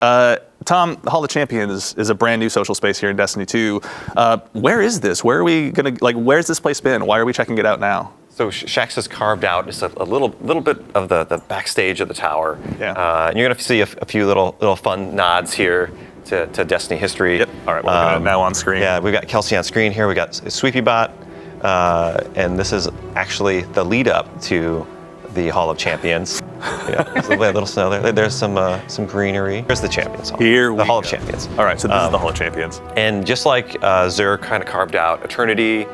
Tom, the Hall of Champions is a brand new social space here in Destiny 2. Where is this? Where are we gonna, where's this place been? Why are we checking it out now? So Shaxx has carved out just a little bit of the backstage of the tower. Yeah. And you're gonna see a few little fun nods here to Destiny history. Yep. All right, we're looking at it now on screen. Yeah, we've got Kelsey on screen here. We got SweepyBot, and this is actually the lead up to the Hall of Champions. Yeah, there's a little snow there. There's some greenery. There's the Champions Hall. Here the Hall of Champions. All right, so this is the Hall of Champions. And just like Xur kind of carved out Eternity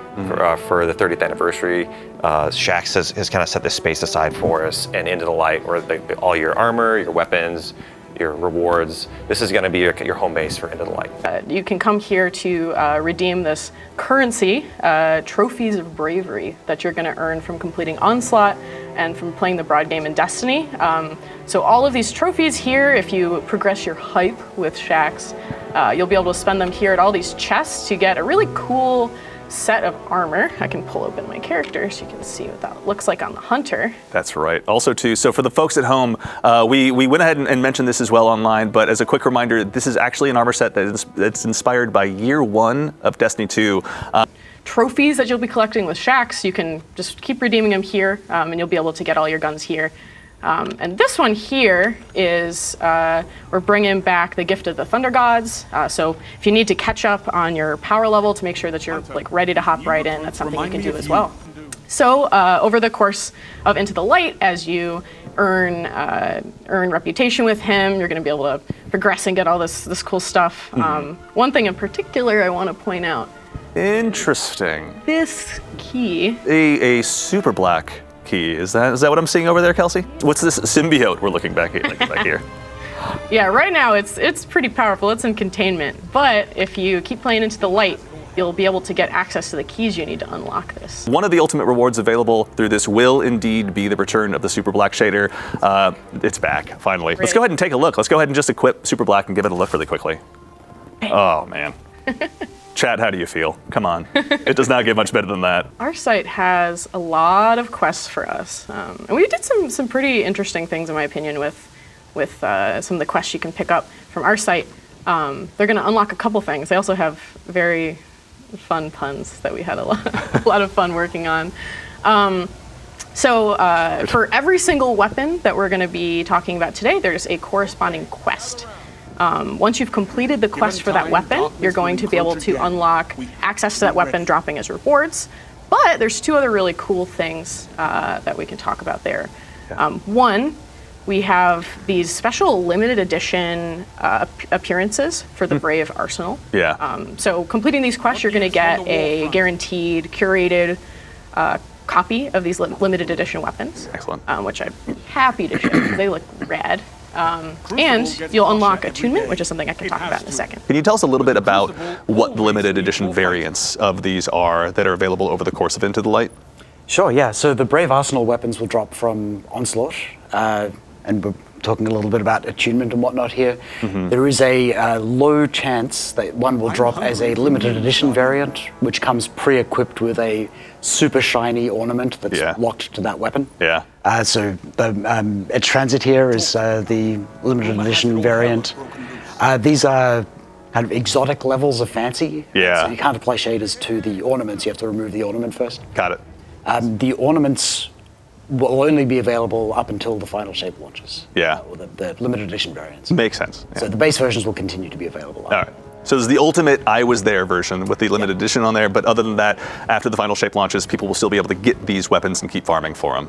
for the 30th anniversary, Shaxx has kind of set this space aside for us, and Into the Light, where all your armor, your weapons, your rewards. This is going to be your home base for Into the Light. You can come here to redeem this currency, trophies of bravery, that you're going to earn from completing Onslaught and from playing the broad game in Destiny. So all of these trophies here, if you progress your hype with Shaxx, you'll be able to spend them here at all these chests to get a really cool set of armor. I can pull open my character so you can see what that looks like on the Hunter. That's right. Also, too, so for the folks at home, we went ahead and mentioned this as well online, but as a quick reminder, this is actually an armor set that's inspired by year 1 of Destiny 2. Trophies that you'll be collecting with Shaxx, you can just keep redeeming them here, and you'll be able to get all your guns here. And this one here is, we're bringing back the Gift of the Thunder Gods. So if you need to catch up on your power level to make sure that you're ready to hop right in, that's something you can do as well. So over the course of Into the Light, as you earn reputation with him, you're going to be able to progress and get all this cool stuff. One thing in particular I want to point out. Interesting. This key. A Superblack key. Is that what I'm seeing over there, Kelsey? What's this symbiote we're looking back here? Yeah, right now it's pretty powerful. It's in containment. But if you keep playing Into the Light, you'll be able to get access to the keys you need to unlock this. One of the ultimate rewards available through this will indeed be the return of the Superblack shader. It's back, finally. Let's go ahead and take a look. Let's go ahead and just equip Superblack and give it a look really quickly. Oh, man. Chat, how do you feel? Come on. It does not get much better than that. Our site has a lot of quests for us. And we did some pretty interesting things, in my opinion, with some of the quests you can pick up from our site. They're going to unlock a couple things. They also have very fun puns that we had a lot of fun working on. So for every single weapon that we're going to be talking about today, there's a corresponding quest. Once you've completed the quest for that weapon, you're going to be able to unlock access to that weapon dropping as rewards. But there's 2 other really cool things that we can talk about there. One, we have these special limited edition appearances for the Brave Arsenal. So completing these quests, you're going to get a guaranteed, curated copy of these limited edition weapons. Excellent. Which I'm happy to show because they look rad. And you'll unlock attunement, which is something I can talk about in a second. Can you tell us a little bit about what the limited edition variants of these are that are available over the course of Into the Light? Sure, yeah. So the Brave Arsenal weapons will drop from Onslaught, and we're talking a little bit about attunement and whatnot here. There is a low chance that one will drop as a limited edition variant, which comes pre-equipped with a super shiny ornament that's locked to that weapon. So the Edge Transit here is the limited edition variant. These are kind of exotic levels of fancy. So you can't apply shaders to the ornaments, you have to remove the ornament first. Got it. The ornaments will only be available up until the final shape launches. Or the limited edition variants. Makes sense. So the base versions will continue to be available. All right. So there's the ultimate I was there version with the limited edition on there, but other than that, after the final shape launches, people will still be able to get these weapons and keep farming for them.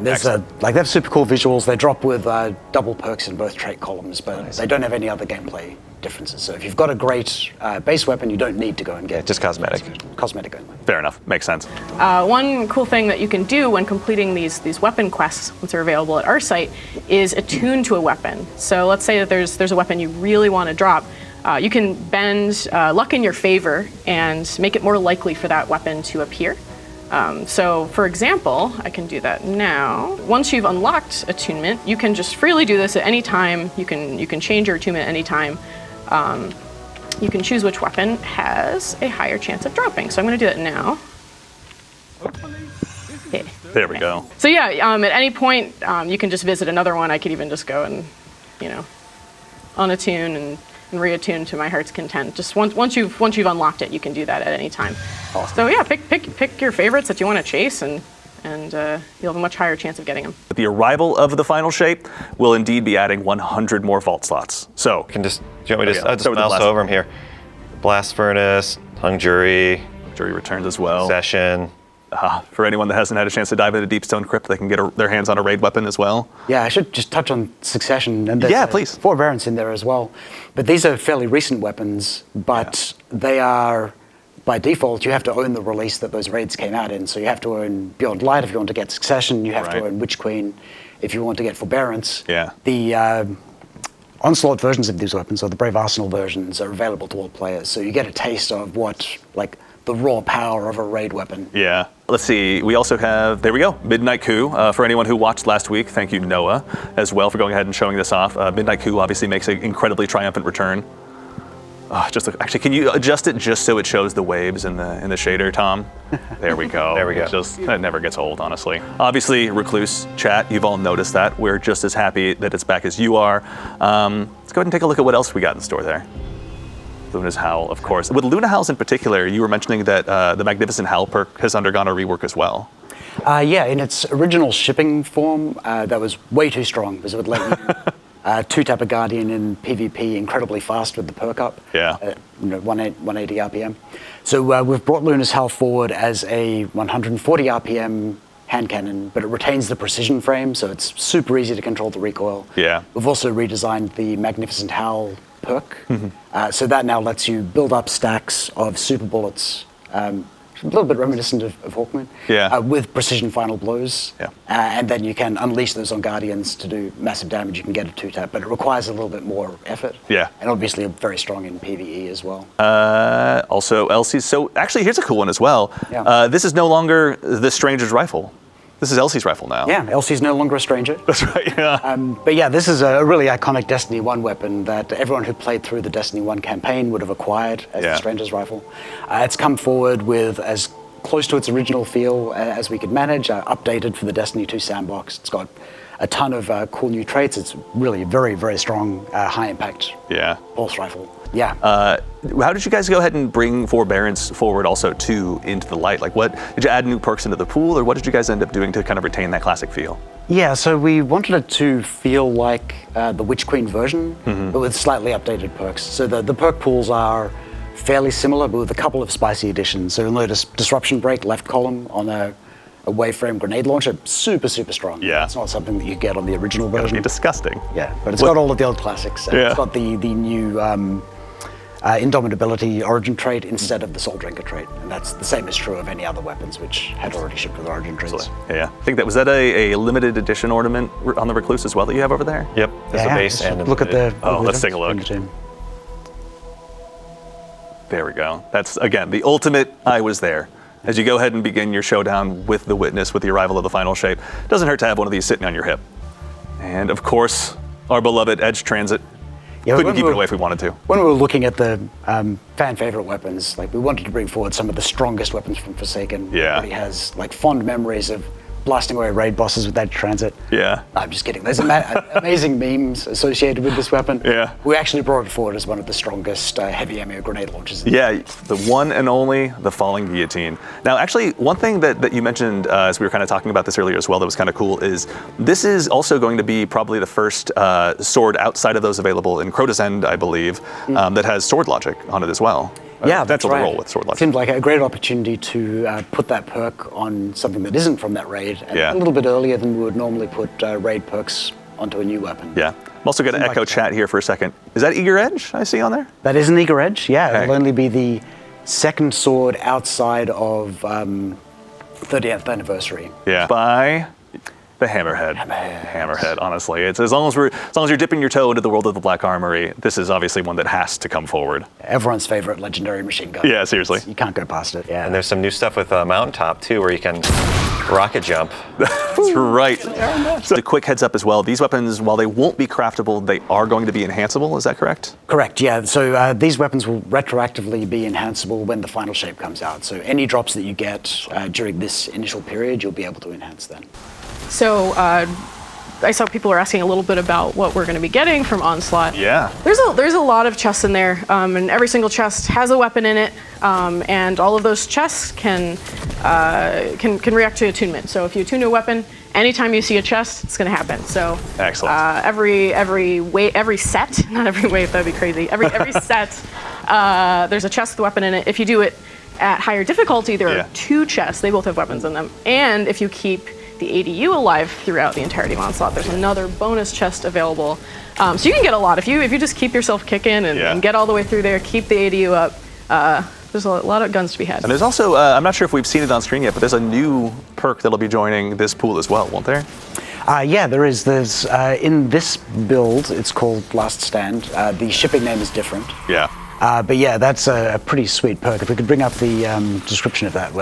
There's they have super cool visuals. They drop with double perks in both trait columns, but they don't have any other gameplay differences. So if you've got a great base weapon, you don't need to go and get just cosmetic. Cosmetic only. Fair enough. Makes sense. One cool thing that you can do when completing these weapon quests, once they're available at our site, is attune to a weapon. So let's say that there's a weapon you really want to drop. You can bend luck in your favor and make it more likely for that weapon to appear. So for example, I can do that now. Once you've unlocked attunement, you can just freely do this at any time. You can change your attunement at any time. You can choose which weapon has a higher chance of dropping. So I'm going to do that now. Okay. There we go. So yeah, at any point, you can just visit another one. I could even just go and, unattune and reattune to my heart's content. Just once you've unlocked it, you can do that at any time. Awesome. So yeah, pick your favorites that you want to chase, and you'll have a much higher chance of getting them. The arrival of the final shape will indeed be adding 100 more vault slots. So, Do you want me to I'll just start with the mouse blast. over them here? Blast Furnace, Hung Jury, Jury returns as well. Session. For anyone that hasn't had a chance to dive into Deepstone Crypt, they can get their hands on a raid weapon as well. Yeah, I should just touch on Succession. And there's, Yeah, please. Forbearance in there as well. But these are fairly recent weapons, but they are, by default, you have to own the release that those raids came out in. So you have to own Beyond Light if you want to get Succession. You have Right. to own Witch Queen if you want to get Forbearance. Yeah. The Onslaught versions of these weapons, or the Brave Arsenal versions, are available to all players. So you get a taste of what, like, the raw power of a raid weapon. Yeah. Let's see. We also have, there we go, Midnight Coup. For anyone who watched last week, thank you, Noah, as well, for going ahead and showing this off. Midnight Coup obviously makes an incredibly triumphant return. Actually, can you adjust it just so it shows the waves in the shader, Tom? There we go. There we go. It never gets old, honestly. Obviously, Recluse chat, you've all noticed that. We're just as happy that it's back as you are. Let's go ahead and take a look at what else we got in store there. Luna's Howl, of course. With Luna Howls in particular, you were mentioning that the Magnificent Howl perk has undergone a rework as well. Yeah, in its original shipping form, that was way too strong because it would let you two-tap a Guardian in PvP incredibly fast with the perk up. Yeah. 180 RPM. So we've brought Luna's Howl forward as a 140 RPM hand cannon, but it retains the precision frame, so it's super easy to control the recoil. Yeah. We've also redesigned the Magnificent Howl perk, so that now lets you build up stacks of super bullets, a little bit reminiscent of Hawkmoon, Yeah. with precision final blows, Yeah. And then you can unleash those on Guardians to do massive damage. You can get a two-tap, but it requires a little bit more effort. Yeah. And obviously very strong in PvE as well. Also, Elsie's. So actually, here's a cool one as well. Yeah. This is no longer the Stranger's rifle. This is Elsie's rifle now. Yeah, Elsie's no longer a stranger. That's right, yeah. But yeah, this is a really iconic Destiny 1 weapon that everyone who played through the Destiny 1 campaign would have acquired as Yeah. the Stranger's rifle. It's come forward with as close to its original feel as we could manage, updated for the Destiny 2 sandbox. It's got a ton of cool new traits. It's really very, very strong, high-impact Yeah. pulse rifle. Yeah. How did you guys go ahead and bring Forbearance forward also too into the light? Like, what did you add new perks into the pool, or what did you guys end up doing to kind of retain that classic feel? Yeah, so we wanted it to feel like the Witch Queen version, but with slightly updated perks. So the perk pools are fairly similar, but with a couple of spicy additions. So you'll notice Disruption Break left column on a waveframe grenade launcher, super, super strong. Yeah. It's not something that you get on the original That'd version. be disgusting. Yeah, but it's got all of the old classics. Yeah. It's got the new Indomitability origin trait instead of the Soul Drinker trait. And that's the same is true of any other weapons which had already shipped with origin traits. Yeah. I think was that a limited edition ornament on the Recluse as well that you have over there? Yep, there's a base just and look at the. Oh, let's take a look. There we go. That's, again, the ultimate I was there. As you go ahead and begin your showdown with the Witness, with the arrival of the final shape, doesn't hurt to have one of these sitting on your hip. And of course, our beloved Edge Transit. Yeah, Couldn't when keep we it were- away if we wanted to. When we were looking at the fan favorite weapons, like we wanted to bring forward some of the strongest weapons from Forsaken. Yeah. Everybody has like fond memories of blasting away raid bosses with that transit. Yeah. I'm just kidding. There's amazing memes associated with this weapon. Yeah. We actually brought it forward as one of the strongest heavy ammo grenade launchers. Yeah, the one and only, the Falling Guillotine. Now, actually, one thing that you mentioned as we were kind of talking about this earlier as well that was kind of cool is this is also going to be probably the first sword outside of those available in Crota's End, I believe, that has sword logic on it as well. Yeah, that's potential right. to roll with sword logic. Seemed like a great opportunity to put that perk on something that isn't from that raid, and Yeah. a little bit earlier than we would normally put raid perks onto a new weapon. Yeah. I'm also going to Seemed echo like chat here for a second. Is that Eager Edge I see on there? That is an Eager Edge, yeah. Okay. It'll only be the second sword outside of 30th anniversary. Yeah. By the Hammerhead. Hammerhead, honestly. It's as long as you're dipping your toe into the world of the Black Armory, this is obviously one that has to come forward. Everyone's favorite legendary machine gun. Yeah, seriously. You can't go past it. Yeah. And there's some new stuff with Mountaintop too, where you can rocket jump. That's right. So a quick heads up as well, these weapons, while they won't be craftable, they are going to be enhanceable, is that correct? Correct, yeah. So these weapons will retroactively be enhanceable when the final shape comes out. So any drops that you get during this initial period, you'll be able to enhance then. So I saw people were asking a little bit about what we're going to be getting from Onslaught. Yeah. There's a lot of chests in there, and every single chest has a weapon in it, and all of those chests can react to attunement. So if you attune to a weapon, anytime you see a chest, it's going to happen. So excellent. Every set, not every wave, that'd be crazy. Every set, there's a chest with a weapon in it. If you do it at higher difficulty, there are 2 chests. They both have weapons in them. And if you keep the ADU alive throughout the entirety of Onslaught, there's another bonus chest available. So you can get a lot if you just keep yourself kicking and get all the way through there. Keep the ADU up. There's a lot of guns to be had. And there's also, I'm not sure if we've seen it on screen yet, but there's a new perk that'll be joining this pool as well, won't there? Yeah, there is. There's in this build, it's called Last Stand. The shipping name is different. Yeah. But yeah, that's a pretty sweet perk. If we could bring up the description of that.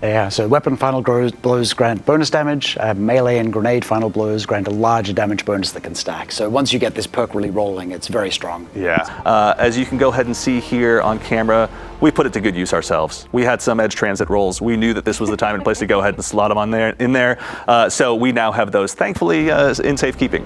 Yeah, so weapon final blows grant bonus damage, melee and grenade final blows grant a larger damage bonus that can stack. So once you get this perk really rolling, it's very strong. Yeah, as you can go ahead and see here on camera, we put it to good use ourselves. We had some edge transit rolls. We knew that this was the time and place to go ahead and slot them in there. So we now have those, thankfully, in safekeeping.